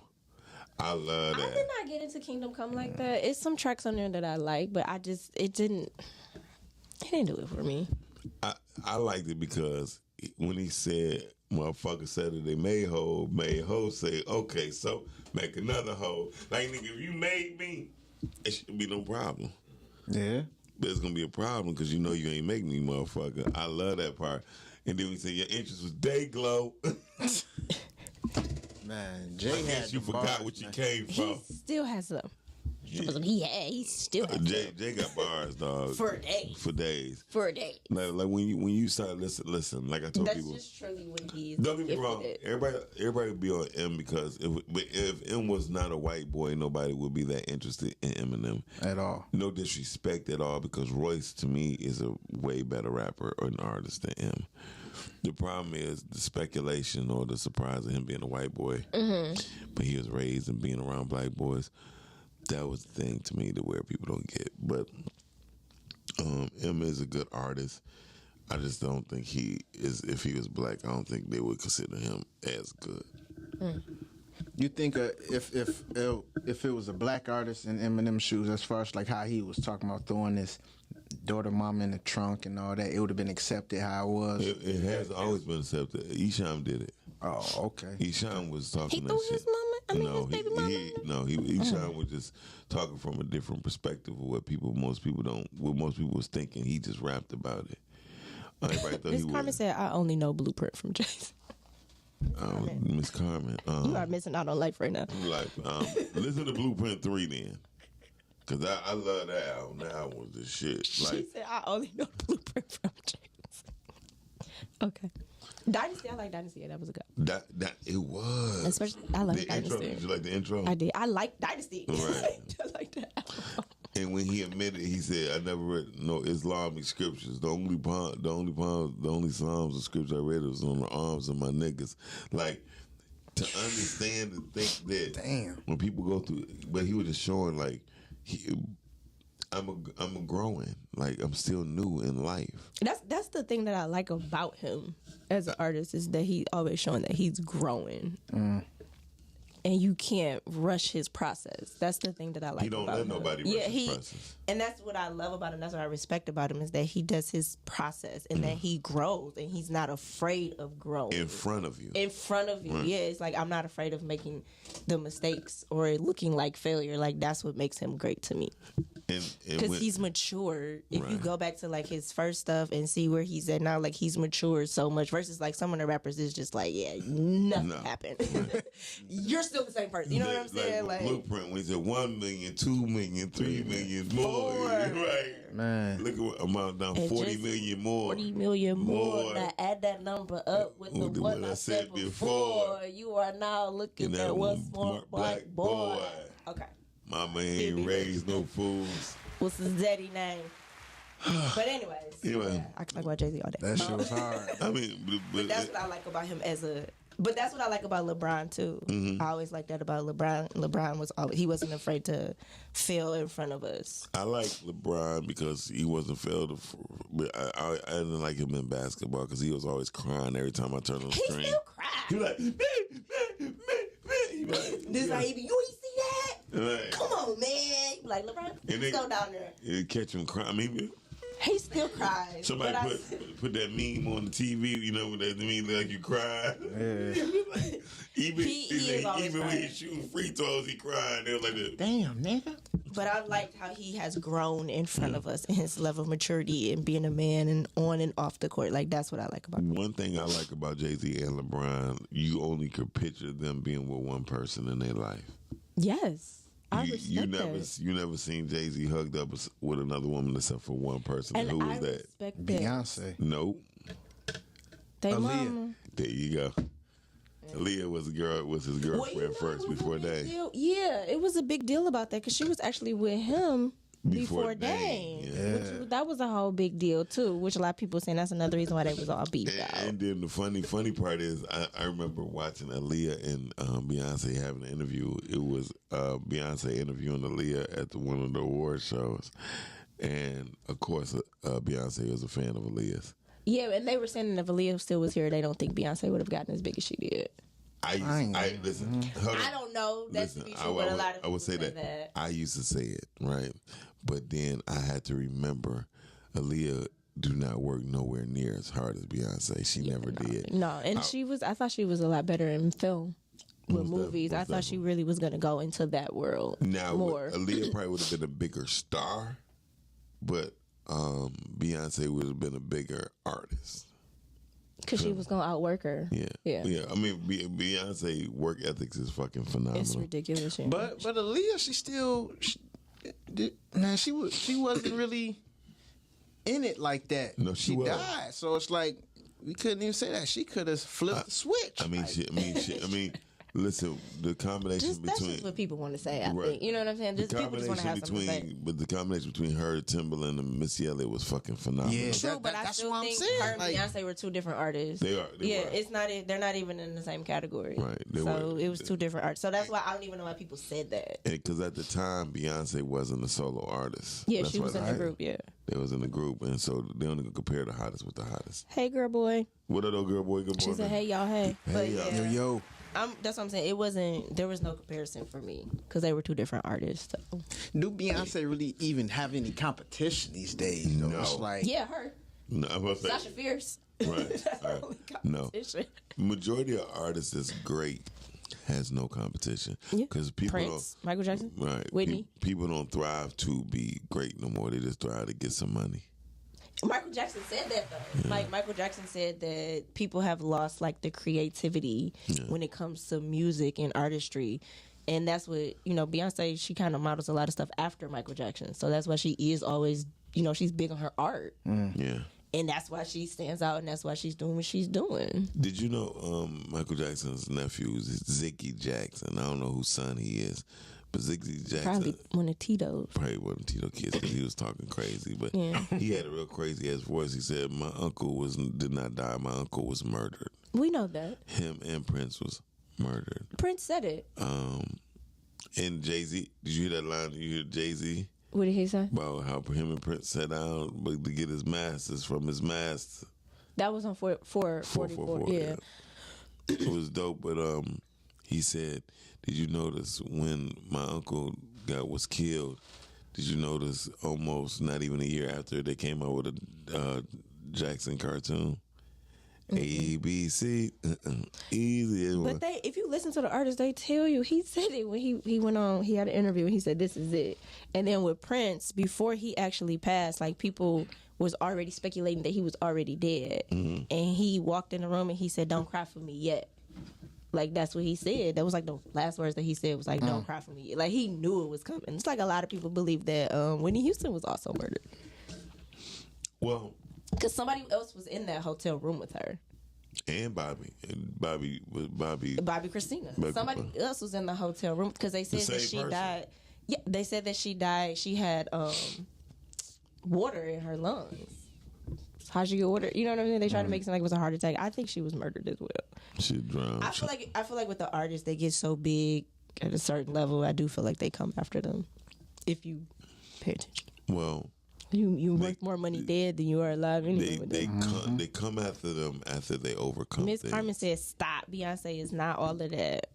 I love I that. did not get into Kingdom Come like that. It's some tracks on there that I like, but it didn't do it for me. I liked it because when he said, motherfucker said that they made hoe say, okay, so make another hoe. Like, nigga, if you made me, it should be no problem. Yeah. But it's gonna be a problem because you know you ain't make me, motherfucker. I love that part. And then we say your interest was day glow. Man, Jay I had guess you the forgot bars, what you man. came He from. still has them. He still has them. Jay got bars, dog. For days. For days. For a day. Like when you start listen. Like I told That's people. just truly when he's. Don't get me gifted wrong. it. Everybody would be on M because if M was not a white boy, nobody would be that interested in Eminem. At all. No disrespect at all, because Royce to me is a way better rapper or an artist than M. The problem is the speculation or the surprise of him being a white boy, but he was raised and being around black boys. That was the thing to me to where people don't get. But M is a good artist. I just don't think he is. If he was black, I don't think they would consider him as good. You think if it was a black artist in Eminem's shoes, as far as like how he was talking about throwing his daughter mom in the trunk and all that, it would have been accepted how it was. It has always been accepted. Esham did it. Oh, okay. Esham was talking He that threw shit. his mama. His baby mama. Esham was just talking from a different perspective of what most people was thinking. He just rapped about it. Everybody thought Miss he Carmen was. said, "I only know Blueprint from Jason." Miss Carmen. You are missing out on life right now. Like, listen to Blueprint 3 then. Because I love that album. That album was the shit. She Like, said, "I only know Blueprint from Jason." Okay. Dynasty, I like Dynasty. That was a good. that it was. Especially, I like the intro. Dynasty. Did you like the intro? I did. I like Dynasty. Right. I like that album. And when he admitted, he said, "I never read no Islamic scriptures. The only Psalms of scripture I read was on the arms of my niggas." Like, to understand and think that Damn. when people go through, but he was just showing like, I'm a growing. Like I'm still new in life. That's the thing that I like about him as an artist is that he always showing that he's growing. And you can't rush his process. That's the thing that I like. He don't about let him. nobody rush his process. And that's what I love about him. That's what I respect about him is that he does his process and that he grows and he's not afraid of growing In front of you. in front of you. Yeah, it's like I'm not afraid of making the mistakes or looking like failure. Like that's what makes him great to me. And Because when- he's mature. If you Right. go back to like his first stuff and see where he's at now, like he's matured so much versus like some of the rappers is just like, yeah, nothing No. happened. You're still the same person. You know what I'm saying? Like, Blueprint when he said 1 million, 2 million, 3 million more. Four. Right. Man. Look at what amount down, And 40 just million more. 40 million more. More. Now add that number up with the one I said before. You are now looking And at that one one smart black black boy. boy. Okay. Mama ain't raised no fools. What's his daddy name? But anyways. Anyway. Yeah, I can talk about Jay-Z all day. That shit was hard. I mean, but That's what I like about him but that's what I like about LeBron too. Mm-hmm. I always like that about LeBron. LeBron was always, he wasn't afraid to fail in front of us. I like LeBron because he wasn't failed. But I didn't like him in basketball because he was always crying every time I turned on the He screen. still cried. He was like, man. He was like, This how he be. You ain't see that? Right. Come on, man. You like LeBron? And they- Go down there. He'd catch him crying. I mean, He still cries. somebody but put that meme on the TV, you know, that meme like you cry. Yeah. even He is always even when crying. he's shooting free throws, he crying. They was like that. Damn, nigga. But I liked how he has grown in front of us and his level of maturity and being a man and on and off the court. Like that's what I like about him. One thing I like about Jay-Z and LeBron, you only could picture them being with one person in their life. Yes. I respect You that. never seen Jay-Z hugged up with another woman except for one person. And Who I was that? respect that. Beyonce. Nope. Aaliyah. They mama. There you go. Aaliyah was his girlfriend Well, you know, first it was before a big they. deal. Yeah, it was a big deal about that because she was actually with him before Dame, Dame. yeah. That was a whole big deal too, which a lot of people saying that's another reason why they was all beefed out. And then the funny part is, I remember watching Aaliyah and Beyonce having an interview. It was Beyonce interviewing Aaliyah at one of the award shows, and of course, Beyonce was a fan of Aaliyah's. Yeah, and they were saying that if Aaliyah still was here, they don't think Beyonce would have gotten as big as she did. Listen. Hold on. I don't know. That's Listen, to be true, but a lot of people I would say say that. I used to say it, right? But then I had to remember Aaliyah do not work nowhere near as hard as Beyonce. She never did. No, and I thought she was a lot better in film with Most movies. I thought she definitely. really was going to go into that world Now, more. Aaliyah probably would have been a bigger star, but Beyonce would have been a bigger artist. Because she was going to outwork her. Yeah. I mean, Beyonce work ethics is fucking phenomenal. It's ridiculous. Yeah. But Aaliyah, she wasn't really in it like that. No, she wasn't. died, so it's like we couldn't even say that. She could have flipped the switch. I mean, listen, the combination That's between just what people want to say, I Right. think. You know what I'm saying? Just people just want to have something to say. but the combination between her, Timbaland, and Missy Elliott was fucking phenomenal. Yeah. True, but I that's still what I'm think saying, her and like- Beyonce were two different artists. They are. They were. It's not. They're not even in the same category. Right, they So were. it was two different artists. So that's why I don't even know why people said that. Because at the time, Beyonce wasn't a solo artist. Yeah, That's she was why in the group. Yeah. They was in the group, and so they only could compare the hottest with the hottest. Hey, girl, boy. What up, though, girl, boy? Good She morning. said, "Hey, y'all, hey." But y'all. yeah, Yo, that's what I'm saying. It wasn't. There was no comparison for me because they were two different artists. So. do Beyonce really even have any competition these days? Though? No. It's like, Yeah, her. No, I'm about to say, Sasha Fierce. Right. That's her Right. only No. competition. Majority of artists that's great has no competition Yeah. because people Prince, Michael Jackson, don't. Right. Whitney. People don't thrive to be great no more. They just thrive to get some money. Michael Jackson said that though. Like Michael Jackson said that people have lost like the creativity when it comes to music and artistry. And that's what, Beyonce, she kind of models a lot of stuff after Michael Jackson. So that's why she is always, she's big on her art. Yeah. And that's why she stands out and that's why she's doing what she's doing. Did you know Michael Jackson's nephew is Ziggy Jackson? I don't know whose son he is, but Ziggy Jackson Probably one of Tito's. probably wasn't Tito kids because he was talking crazy, but Yeah. he had a real crazy ass voice. He said, "My uncle did not die. My uncle was murdered. We know that. Him and Prince was murdered." Prince said it. And Jay-Z, did you hear that line? You hear Jay-Z? What did he say? About how him and Prince sat down but to get his masters from his master. That was on 444. Yeah. It was dope, but he said, "Did you notice when my uncle was killed? Did you notice almost not even a year after they came out with a Jackson cartoon? A B C, easy." But if you listen to the artist, they tell you. He said it when he went on. He had an interview and he said, "This is it." And then with Prince, before he actually passed, like people was already speculating that he was already dead. And he walked in the room and he said, "Don't cry for me yet." Like, that's what he said. That was like the last words that he said was like, "Don't cry for me." Like, he knew it was coming. It's like a lot of people believe that Whitney Houston was also murdered. Well, Because somebody else was in that hotel room with her. and Bobby Christina. Bobby- Somebody else was in the hotel room because they said that same she person? died. Yeah, they said that she died. She had water in her lungs. How'd you get water? You know what I mean? They tried to make it seem like it was a heart attack. I think she was murdered as well. She drowned. I feel like with the artists, they get so big at a certain level. I do feel like they come after them if you pay attention. Well, You worth more money dead than you are alive anyway. they come after them after they overcome Miss things. Carmen says, "Stop. Beyonce is not all of that.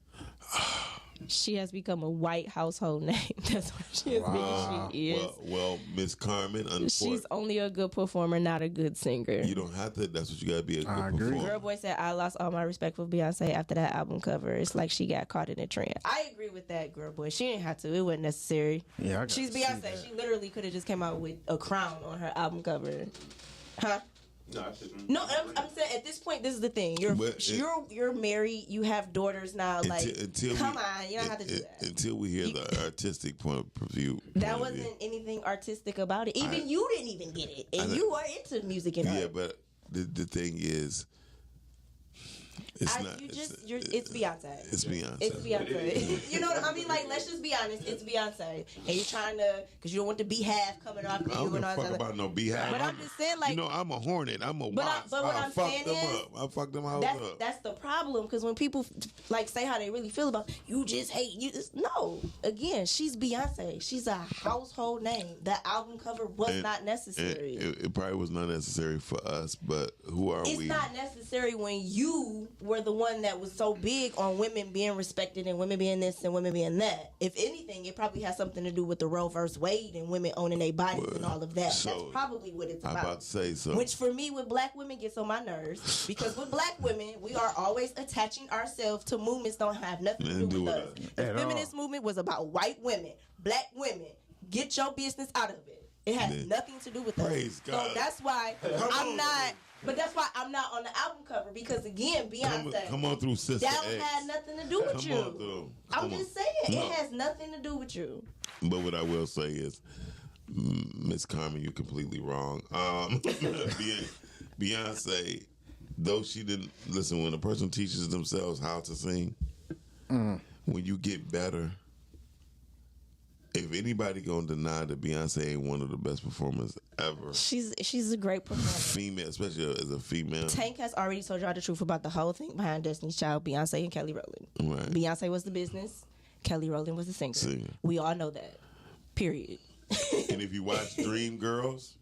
She has become a white household name. That's what she has been. She is. Well, Miss Carmen, She's only a good performer, not a good singer." you don't have to. That's what you got to be a good I agree. performer. Girl Boy said, "I lost all my respect for Beyonce after that album cover. It's like she got caught in a trend." I agree with that, Girl Boy. She didn't have to. It wasn't necessary. Yeah, I gotta She's see Beyonce. that. She literally could have just came out with a crown on her album cover. Huh? No, I shouldn't. No, I'm saying at this point, this is the thing. You're married. You have daughters now. Like, come on, you don't have to do that. Until we hear the artistic point of view. That wasn't anything artistic about it. Even you didn't even get it, and you are into music and Yeah, art. but the thing is, it's not. It's Beyonce. It's Beyonce. It's Beyonce. You know what I mean? Like, let's just be honest. It's Beyonce, and you're trying to, because you don't want the beehive coming off I you don't give and a all fuck that. about no beehive. But I'm just saying, like, you know, I'm a hornet. I'm a wasp. but what I I'm fuck saying them is, up. I fuck them hoes up. That's the problem, because when people like say how they really feel about you, just hate you. No, again, she's Beyonce. She's a household name. That album cover was not necessary. It probably was not necessary for us, but who are It's we? not necessary when you were the one that was so big on women being respected and women being this and women being that. If anything, it probably has something to do with the Roe vs. Wade and women owning their bodies and all of that. so, That's probably what it's I'm about. about to say so. Which for me, with black women, gets on my nerves, because with black women, we are always attaching ourselves to movements that don't have nothing to do with us. The feminist movement was about white women, black women. Get your business out of it. It has nothing to do with Praise us. God. So that's why I'm not. But that's why I'm not on the album cover, because again, Beyonce. Come on through, Sister That X. had nothing to do with Come you. on through. I'm Come just on. saying, No. it has nothing to do with you. But what I will say is, Miss Carmen, you're completely wrong. Beyonce, though she didn't listen, when a person teaches themselves how to sing, when you get better, if anybody gonna deny that Beyonce ain't one of the best performers ever, She's a great performer. female, especially as a female, Tank has already told y'all the truth about the whole thing behind Destiny's Child, Beyonce and Kelly Rowland. Right. Beyonce was the business, Kelly Rowland was the singer. We all know that. Period. and if you watch Dreamgirls,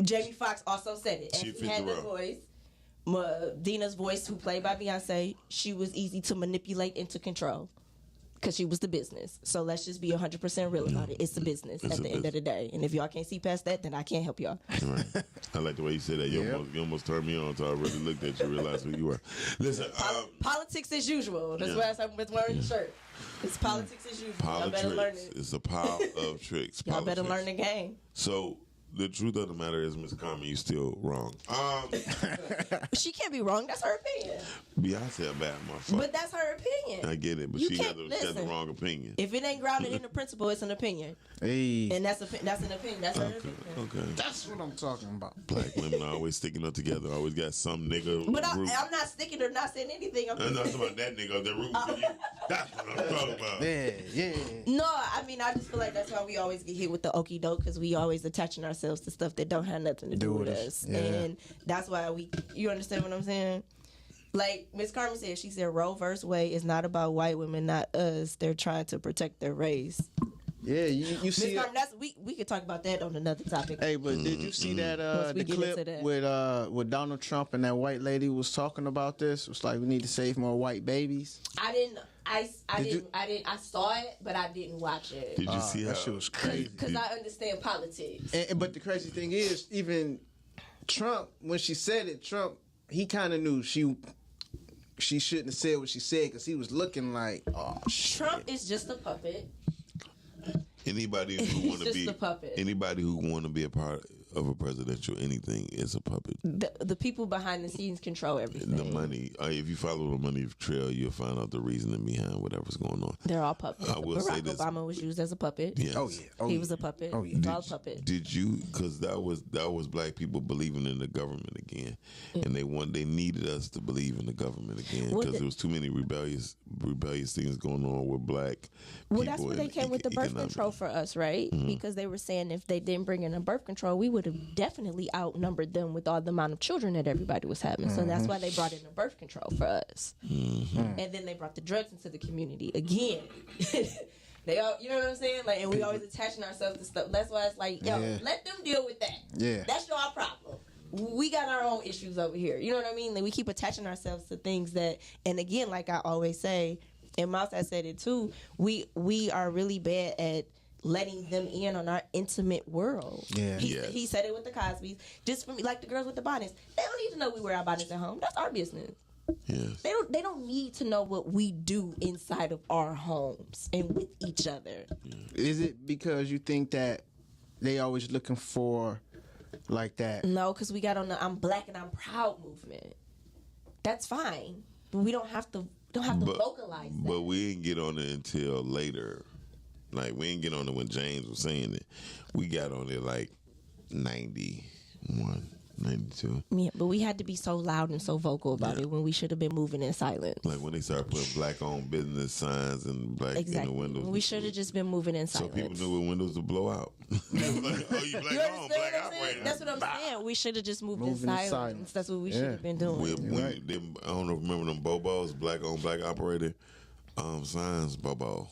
Jamie Foxx also said it. She And fit had the the role. voice. Dina's voice, who played by Beyonce, she was easy to manipulate and to control, because she was the business. So let's just be 100% real about it. It's the business at the end of the day. And if y'all can't see past that, then I can't help y'all. right. I like the way you said that. You almost turned me on until I really looked at you, realized who you were. Listen, Politics as usual. That's why I'm wearing the shirt. It's politics as usual. Y'all better learn politics. it. It's a pile of tricks. Y'all better Politics. learn the game. So the truth of the matter is, Miss Carmen, you still wrong. She can't be wrong. That's her opinion. Beyonce a bad motherfucker. But that's her opinion. I get it, but You she got can't- the listen. wrong opinion. If it ain't grounded in the principle, it's an opinion. Hey, And that's an opinion. That's her opinion. Okay. that's what I'm talking about. Black women are always sticking up together. Always got some nigga. But group. I'm not sticking or not saying anything. I'm I'm just not talking about that nigga. They're rooting for you. That's what I'm talking about. Yeah. No, I mean, I just feel like that's why we always get hit with the okie doke, because we always attaching ourselves to stuff that don't have nothing to do with us. Yeah. And that's why you understand what I'm saying? Like Miss Carmen said, she said Roe vs. Wade is not about white women, not us. They're trying to protect their race. Yeah, you see Miss that. Carmen, that's we could talk about that on another topic. Hey, but did you see that Once we the get clip into that. with Donald Trump and that white lady was talking about this? It was like we need to save more white babies. I didn't. Did I saw it, but I didn't watch it Did you see That how shit was crazy. because I understand politics. But the crazy thing is, even Trump, when she said it, Trump, he kind of knew she shouldn't have said what she said because he was looking like, oh shit. Trump is just a puppet. anybody who He's want to just be a puppet. anybody who want to be a part of a presidential anything is a puppet. The people behind the scenes control everything. The money, if you follow the money trail, you'll find out the reasoning behind whatever's going on. They're all puppets. I will say Barack this. Obama was used as a puppet. Yes. Oh yeah. Oh, He yeah. was a puppet. Oh, yeah. It's all a puppet. Did you? Because that was black people believing in the government again, and they needed us to believe in the government again Well, because there was too many rebellious things going on with black people. Well, that's where they came with the birth control for us, right? Because they were saying if they didn't bring in a birth control, we would have definitely outnumbered them with all the amount of children that everybody was having. So that's why they brought in the birth control for us. And then they brought the drugs into the community again. They all, you know what I'm saying? Like, and we always attaching ourselves to stuff. That's why it's like, yo, Yeah. let them deal with that. Yeah. That's your problem. We got our own issues over here. You know what I mean? Like, we keep attaching ourselves to things that, and again, like I always say, and Mouse has said it too, we are really bad at letting them in on our intimate world. Yeah. Yes. He said it with the Cosbys. Just for me, like the girls with the bonnets, they don't need to know we wear our bonnets at home. That's our business. Yes. They don't need to know what we do inside of our homes and with each other. Is it because you think that they always looking for like that? No, because we got on the I'm black and I'm proud movement. That's fine. But we don't have to vocalize that. But we didn't get on it until later. Like we didn't get on it when James was saying it. We got on it like 91, 92. Yeah, but we had to be so loud and so vocal about it when we should have been moving in silence. Like when they started putting black-owned business signs and black in Exactly. the windows. We should have just been moving in So silence. people knew what windows to blow out. Like, oh, you You black understand on, what black I'm saying? operator. That's what I'm saying. We should have just moved in Moving in silence. silence. That's what we Yeah. should have been doing. I don't know, remember them Bobos, black on, black operator signs, Bobo.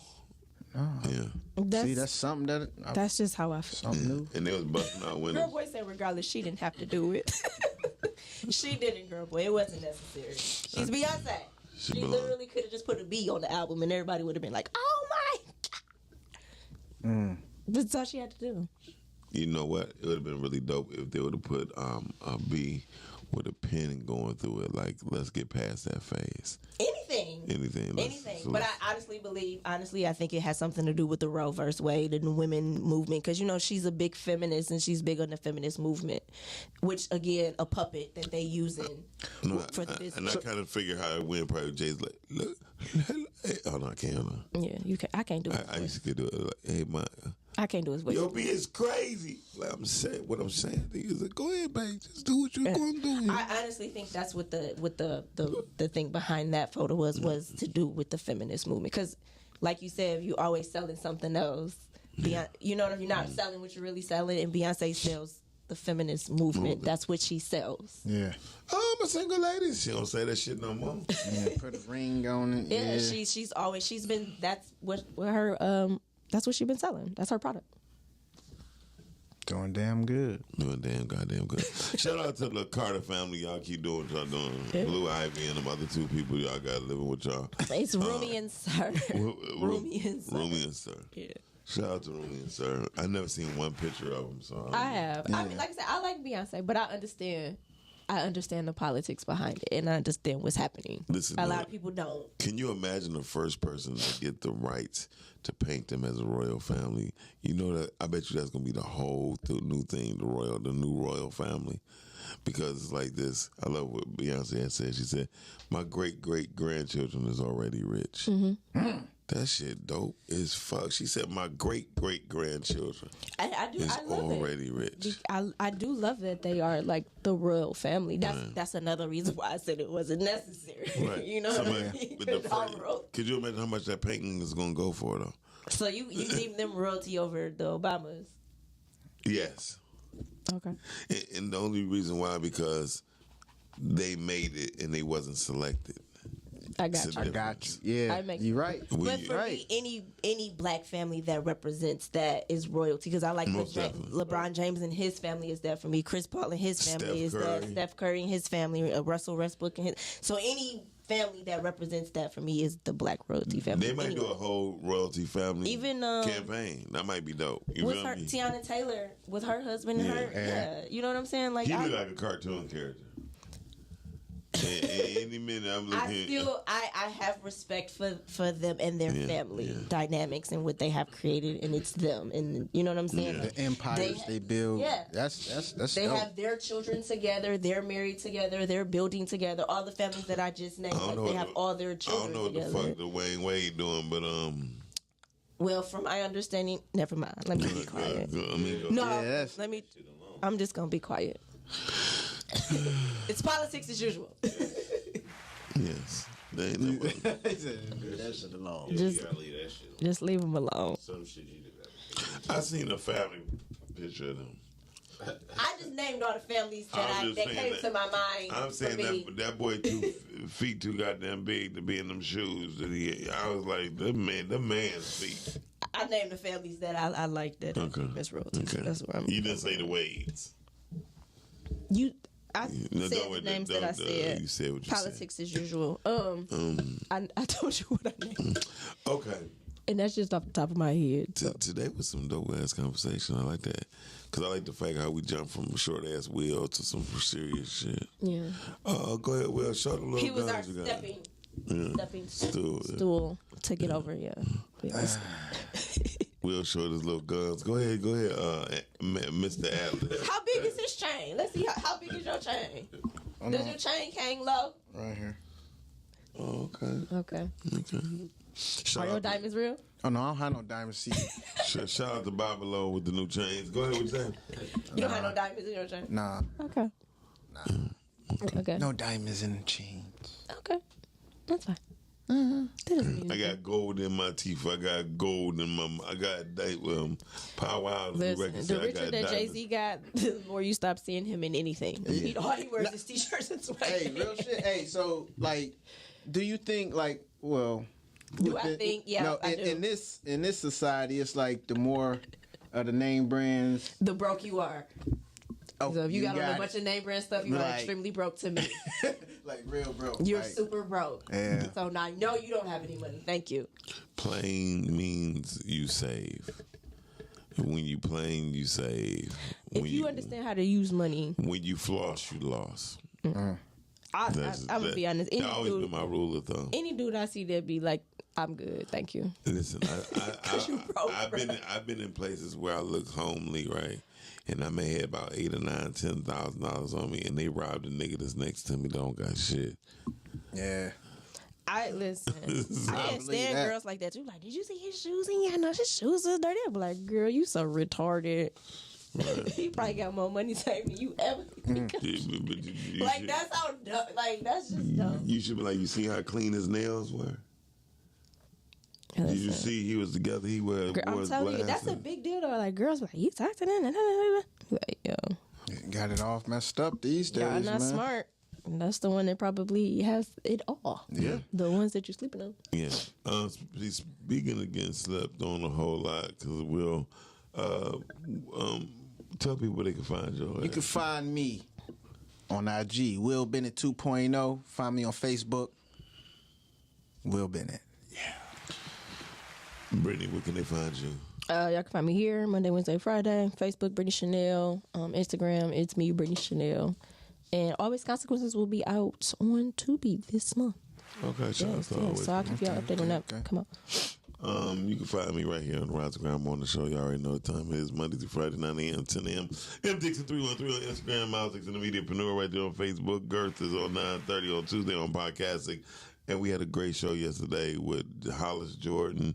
Yeah. See, that's something that That's just how I feel. something new. And they was busting out Girl windows. Boy said regardless, she didn't have to do it. She didn't, Girl Boy. It wasn't necessary. She's Beyonce. She belong. literally could have just put a B on the album and everybody would have been like, oh my God. That's all she had to do. You know what? It would have been really dope if they would have put a B with a pen going through it. Like, let's get past that phase. Anything. Anything. Anything. But I honestly I think it has something to do with the Roe versus Wade and the women movement. Because, you know, she's a big feminist and she's big on the feminist movement. Which, again, a puppet that they using for the And business. I kind of figure how it went. Probably Jay's like, look, hey, oh no, I can't. Hold on. Yeah, you can. I can't do it. I used to do it. Like, hey, my. I can't do his voice. Your B is crazy. Like I'm saying, what I'm saying to you is like, go ahead, babe, just do what you're going to do. I honestly think that's what the thing behind that photo was to do with the feminist movement. Because, like you said, you always selling something else. You know, if you're not selling what you're really selling, and Beyonce sells the feminist movement. That's what she sells. Yeah. Oh, I'm a single lady. She don't say that shit no more. Yeah. Put a ring on it. Yeah, Yeah. she's been. That's what her. That's what she's been selling. That's her product. Doing damn good. Doing damn goddamn good. Shout out to the Carter family. Y'all keep doing what y'all doing. Blue Ivy and them other two people y'all got living with y'all. It's Rumi and Sir. Rumi and Sir. Rumi and Sir. Yeah. Shout out to Rumi and Sir. I never seen one picture of them, so I have. I mean, like I said, I like Beyonce, but I understand the politics behind it, and I understand what's happening. Listen, a lot of people don't. Can you imagine the first person to get the rights to paint them as a royal family? You know that I bet you that's gonna be the whole new thing, the new royal family. Because it's like this. I love what Beyonce had said. She said, "My great grandchildren is already rich." Mm-hmm. That shit dope as fuck. She said, "My great grandchildren I is love already it. rich." I do love that they are like the royal family. That's another reason why I said it wasn't necessary. Right. You know what I mean? But the It's all first- royal. could you imagine how much that painting is gonna go for though? So you deem them royalty over the Obamas? Yes. Okay. And the only reason why, because they made it and they wasn't selected. I got It's you. a I got difference. you. Yeah, I make you right. But for right. me, any black family that represents that is royalty. Because I like Most definitely. LeBron James and his family is that for me. Chris Paul and his family is that. Curry. Steph Curry and his family. Russell Westbrook and his. So any family that represents that for me is the black royalty family. They might do a whole royalty family Even, campaign. That might be dope. You with feel her, me? Tiana Taylor, with her husband and her, yeah, you know what I'm saying? Like He I, look like a cartoon character. And any minute I'm looking. I have respect for them and their family dynamics and what they have created, and it's them, and you know what I'm saying. Yeah. Like, The empires they build. Yeah. That's they dope. have their children together, they're married together, they're building together. All the families that I just named, like, they have all their I children don't know what together. the fuck the Wayne Wade doing, but Well, from my understanding, never mind. Let me be quiet. I mean, No, Yeah, that's- let me. I'm just gonna be quiet. It's politics as usual. yes, they ain't no. that shit alone. Yeah, Just- you gotta leave that shit alone. Just leave them alone. Some shit you do gotta. I seen a family picture of them. I just named all the families that I'm just that saying came that- to my mind. I'm saying for me. that boy feet too goddamn big to be in them shoes. That he, I was like, the man's feet. I named the families that I like that. Okay. That's royalty. Okay. That's where I'm. You didn't say the Wades. I No, said don't- the names don't- that I said. You said what you Politics as usual. I told you what I named, said. Okay. and that's just off the top of my head. So. Today was some dope ass conversation. I like that because I like the fact how we jump from short ass Will to some serious shit. Yeah, Go ahead, Will. Show the little he was our guns you got. stepping Stool. stool to get over. Yeah. Will show his little guns. Go ahead, Mr. Atlas. How big is his chain? Let's see how big is your chain. Does your chain hang low? Right here. Oh, okay. Okay. Are Shout your out, diamonds real? Oh no, I don't have no diamond seat. shout out to Bobby Lowe with the new chains. Go ahead, what you saying? You don't have no diamonds in your chain? Nah, Okay. Okay. no diamonds in the chains. Okay. That's fine. That doesn't mean I got gold in my teeth. I got gold in my. I got powwow. Listen, the richer that Jay-Z got, the more you stop seeing him in anything. All he wears is t-shirts and sweatpants. Hey, real shit. Hey, so like, do you think like, well, Do I think? Yeah, no, I do. in this society, it's like the more of the name brands. The broke you are. Oh, So if you got on a it. bunch of name brand stuff, you are Like- extremely broke to me. like real broke. You're like, super broke. Yeah. So now I know you don't have any money. Thank you. Plain means you save. When you plain, you save. If When you understand how to use money, when you floss, you lost. I'm gonna be honest. That always been my rule of thumb. Any dude I see that be like, I'm good, thank you. Listen, you broke, I've been in places where I look homely, right? And I may have about $8,000 or $9,000, $10,000 on me, and they robbed the nigga that's next to me. Don't got shit. Yeah. I listen. I can't believe stand that. girls like that. You like, did you see his shoes? And yeah, no, his shoes are dirty. I'm like, girl, you so retarded. He probably got more money saved than you ever. You Like should- that's how dumb. Like that's just dumb. You should be like, you see how clean his nails were? Did you see he was together? He wore I'm telling you, that's a glasses. big deal. Though. Like girls, be like you talk to them. Like yo, Got it off messed up these days, y'all not man. smart. And that's the one that probably has it all. Yeah. The ones that you're sleeping on. Yeah. Speaking of getting slept on a whole lot, because we'll tell people where they can find you. You can find me on IG, Will Bennett 2.0. Find me on Facebook, Will Bennett. Brittany, where can they find you? Y'all can find me here Monday, Wednesday, Friday. Facebook, Brittany Chanel. Instagram, it's me, Brittany Chanel. And Always Consequences will be out on Tubi this month. Okay, shout out Yes, to yes. Always. So I'll keep y'all updated on that. okay. Come on. You can find me right here on the Rise on the show. You already know the time it is. Monday through Friday, 9 a.m., 10 a.m. M Dixon 313 on Instagram. Miles Dixon, the Mediapreneur, right there on Facebook. Girth is on 9:30 on Tuesday on Podcasting. And we had a great show yesterday with Hollis Jordan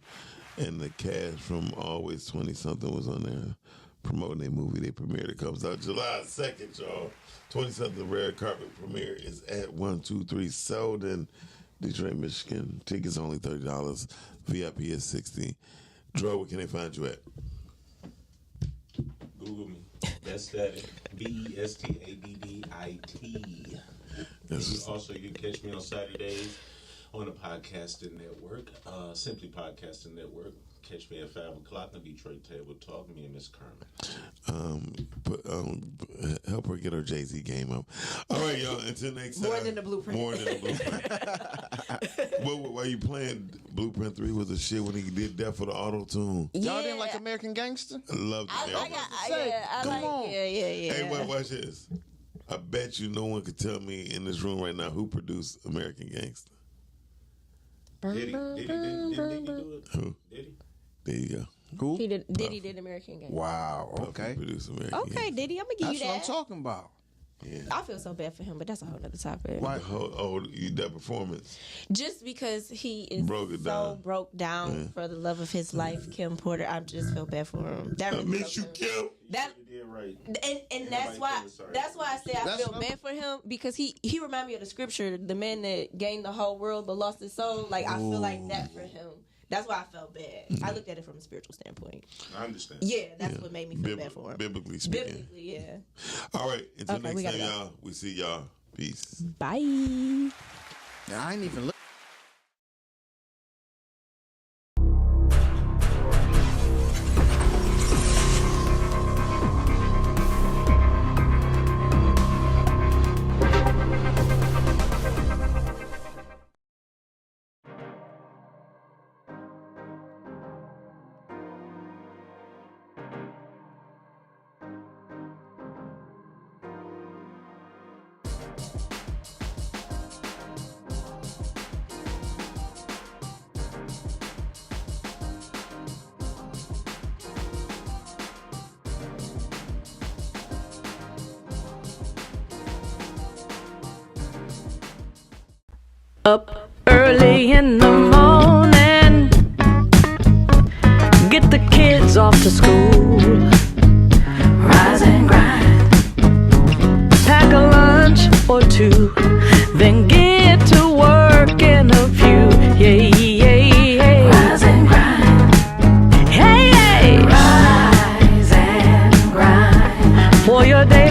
and the cast from Always 20-something was on there promoting their movie. They premiered. It comes out July 2nd, y'all. 20-something rare carpet premiere is at 123 Selden, Detroit, Michigan. Tickets only $30. VIP is $60. Dro, where can they find you at? Google me. That's that. BESTABBIT. That's Also, you can catch me on Saturdays on the podcasting network, Simply Podcasting Network. Catch me at 5 o'clock on Detroit Table Talk. Me and Miss Kermit. Help her get her Jay-Z game up. All right, y'all. Until next time. More than the Blueprint. More than the Blueprint. While you playing Blueprint 3 was the shit when he did that for the auto tune. Y'all didn't like American Gangster? I loved it. Come on. Yeah. Hey, watch this. I bet you no one could tell me in this room right now who produced American Gangster. Did he do it? Who? Did he? There you go. Who? He did American Game. Wow. Okay. Produced American Okay, Gangster. Diddy, I'm gonna give That's you what I'm that. talking about. Yeah. I feel so bad for him, but that's a whole other topic. Why? That performance. Just because he is broke down for the love of his life, Kim Porter. I just feel bad for him. That I really miss you, broke him. Kim. That You did right. and that's why I say I That's feel bad for him, because he remind me of the scripture, the man that gained the whole world but lost his soul. Like I feel like that for him. That's why I felt bad. I looked at it from a spiritual standpoint. I understand. Yeah, that's what made me feel bad for him. Biblically speaking. Biblically, yeah. All right. Until Okay, we next gotta time, go. y'all. We see y'all. Peace. Bye. I ain't even look. Up early in the morning, get the kids off to school. Rise and grind, pack a lunch or two, then get to work in a few. Yeah. Rise and grind, hey. Rise and grind for your day.